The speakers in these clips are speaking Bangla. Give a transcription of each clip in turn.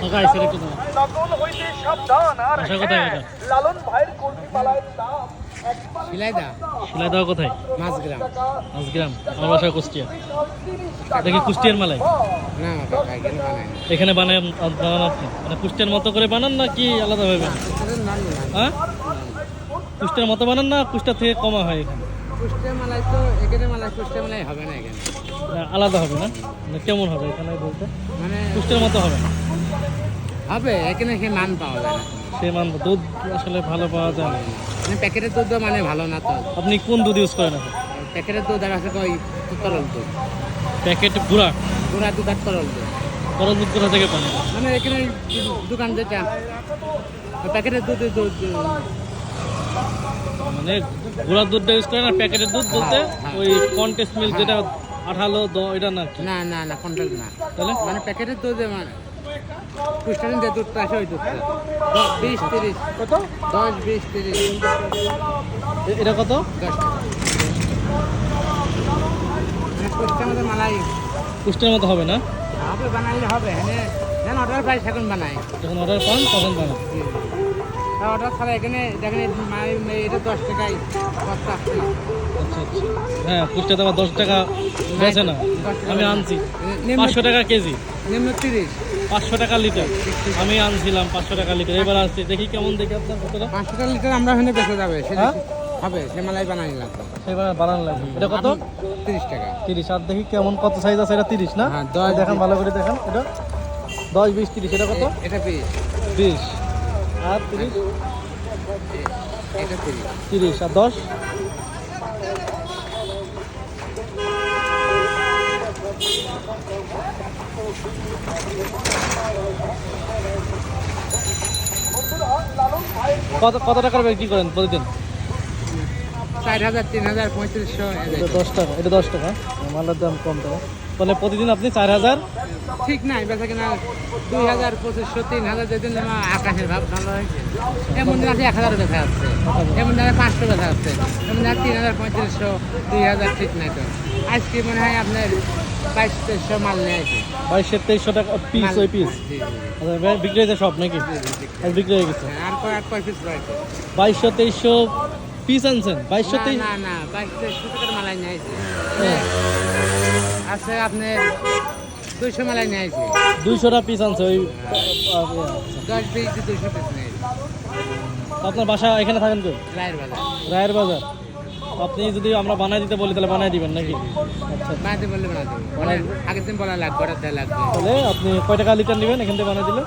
কোথায় আইছে একটু দাও। নকল হইতে সাবধান আর বাসা কোথায় হ্যাঁ, এটা? লালন ভাইয়ের কর্মী পালায়ের দাম একবার শিলাইদা শিলাই দেওয়া কোথায়? মাছগ্রাম। আজগ্রাম। আমার বাসা কুষ্টিয়া। এটা কি কুষ্টিয়ার মালাই? না কাকা এখানে বানায় না। এখানে বানান আপনি? মানে কুষ্টিয়ার মতো করে বানান না কি আলাদাভাবে বানান? আমাদের নান না। হ্যাঁ, কুষ্টিয়ার মতো বানান না কুষ্টিয়া থেকে কমা হয় এখানে? কুষ্টিয়া মালাই তো এখানে মালাই কুষ্টিয়া মালাই হবে না এখানে। না, আলাদা হবে না? মানে কেমন হবে এখানে বলতে? মানে কুষ্টিয়ার মতো হবে না? হবে এখানে সে মান পাওয়া যায় না। সে মান দুধ আসলে ভালো পাওয়া যায় না। মানে প্যাকেটের দুধ মানে ভালো না তো। আপনি কোন দুধ ইউজ করেন এখন? প্যাকেটের দুধ আর আছে ওই তরল দুধ। প্যাকেট গুঁড়া গুঁড়া দুধ আর তরল দুধ। তরল দুধ কোথা থেকে পান? মানে এখানে দোকান যেটা প্যাকেটের দুধ দুধ মানে গুঁড়ার দুধটা ইউজ করেন আর প্যাকেটের দুধ বলতে হ্যাঁ। ওই কন্টেস্ট মিল্ক যেটা আঠালো এটা না কি? না না না কন্ট্রাক্ট না। তাহলে মানে প্যাকেটের দুধ মানে কুষ্টিয়ার যে দুধটা আছে ওই দুধটা 20-30 কত 10-20-30 এটা কত? 10 টাকা। মানে কুষ্টিয়ার মধ্যে মালাই কুষ্টিয়ার মতো হবে না? হবে বানাইলে হবে হ্যাঁ অর্ডার প্রাইস এখন বানাই যখন অর্ডার পান তখন বানান। অর্ডার ছাড়া এখানে দেখেন এটা 10 টাকায় বস্তা আসছে না। আচ্ছা আচ্ছা। হ্যাঁ, কুষ্টিয়াতে আবার 10 টাকা বেছে না। 10 টাকা আমি না। আনছি নিম্ন 500 টাকা কেজি, নিম্ন 30 500 টাকা লিটার। আমি আনছিলাম 500 টাকা লিটার, এবার আসছি দেখি কেমন দেখি আপনার কতটা। 500 টাকা লিটার আমরা ওখানে বেচে যাবে হ্যাঁ? হবে সে মালাই বানাই লাগবে এবার বানান লাগবে। এটা কত? 30 টাকা। 30। আর দেখি কেমন কত সাইজ আছে। এটা 30 না? হ্যাঁ, 10 দেখান ভালো করে দেখান। এটা 10, 20, 30। এটা কত? এটা পিস 20 আর 30। এটা 30 30 আর 10। কত কত টাকার বিক্রি করেন প্রতিদিন? 4000 3000 3500 এটা 10 টাকা। এটা 10 টাকা। মালের দাম কম টাকা। তাহলে প্রতিদিন আপনি 4000। ঠিক নাই বেচা কিনা 2000 2500 3000 যেদিন আমার আকাশের ভাব ভালো হয়েছে এমন দিন আছে 1000 বেচা আছে এমন দিন 500 বেচা আছে এমন দিন 3000 3500 2000 ঠিক নাই তো আজকে মনে হয় আপনার 2200 মাল নিয়ে আছে 2200 টাকা পিস। ওই পিস বিক্রি হয়েছে সব নাকি? আর বিক্রি হয়ে গেছে। আর কয় পিস রয়েছে 2200 পিস আনছেন? 2200 না না 2200 টাকার মালাই নিয়ে আছে আছে আপনার 200 মালাই নিয়ে আছে 200টা পিস আনছে ওই 10-20 200 পিস নিয়ে আছে আপনার বাসা এখানে থাকেন কই? রায়ের বাজার রায়ের বাজার। আপনি যদি আমরা বানাই দিতে বলি তাহলে বানাই দিবেন নাকি? আচ্ছা। বানাতে বললে বানাতে মানে আগের দিন বলা লাগবে অর্ডার দেওয়া লাগবে তাহলে আপনি কয় টাকা লিটার নেবেন এখান থেকে বানাই দিলে?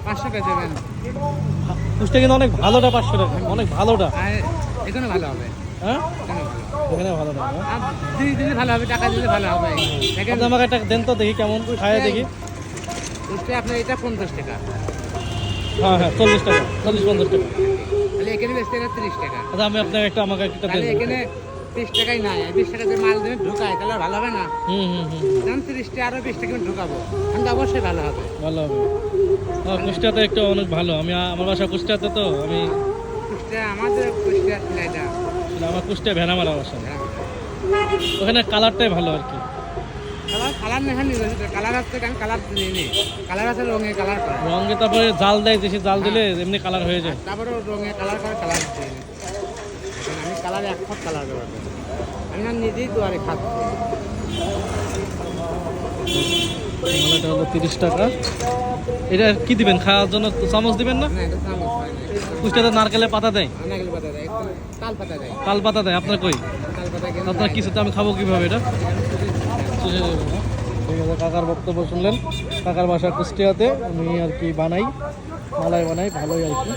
500 টাকা দেবেন কুষ্টিয়া কিন্তু অনেক ভালোটা 500 টাকা, অনেক ভালোটা। আর এখানে ভালো হবে হ্যাঁ, এখানে ভালো এখানে ভালো টাকা। আর দিলে ভালো হবে টাকা দিলে ভালো হবে দেখেন আপনি আমাকে একটা দেন তো দেখি কেমন খায় দেখি। বুঝতে আপনার এটা 50 টাকা হ্যাঁ হ্যাঁ, 40 টাকা, 40-50 টাকা। তাহলে এখানে বেচতে গেলে 30 টাকা আচ্ছা, আমি আপনাকে একটা আমাকে একটা তাহলে দেন। এখানে 30 টাকাই নাই 20 টাকা দিয়ে মাল দেবেন ঢুকায় তাহলে ভালো হবে না হুম হুম হুম, যেমন 30 টাকা আরও 20 টাকা ঢুকাবো তাহলে অবশ্যই ভালো হবে ভালো হবে। কুষ্টিয়াতে একটু অনেক ভালো। আমি আমার বাসা কুষ্টিয়াতে, তো আমি কুষ্টিয়া আমাদের কুষ্টিয়া এটা আমার কুষ্টিয়া ভেনামারা বাসা। ওখানে কালারটাই ভালো আর কি। কালার নেখান কালার আছে কারণ কালার নিই কালার আছে রঙে কালার করে রঙে তারপরে জাল দেয়, বেশি জাল দিলে এমনি কালার হয়ে যায়। তারপরে রঙে কালার করে কালার দিই আমি কালার এক ফট কালার ব্যবহার করি আমি না নিজেই দুয়ারে খাচ্ছি এটা হলো 30 টাকা। এটা কি দিবেন খাওয়ার জন্য? চামচ দিবেন না? না এটা চামচ হয় না কুষ্টিয়াতে নারকেলের পাতা দেয়, নারকেল পাতা দেয় একদম তাল পাতা দেয় তাল পাতা দেয়। আপনার কই? তাল পাতা কেন আপনার কিছুতে আমি খাবো কিভাবে এটা? ঠিক আছে, কাকার বক্তব্য শুনলেন। কাকার বাসা কুষ্টিয়াতে। আমি আর কি বানাই, মালাই বানাই ভালোই আর কি।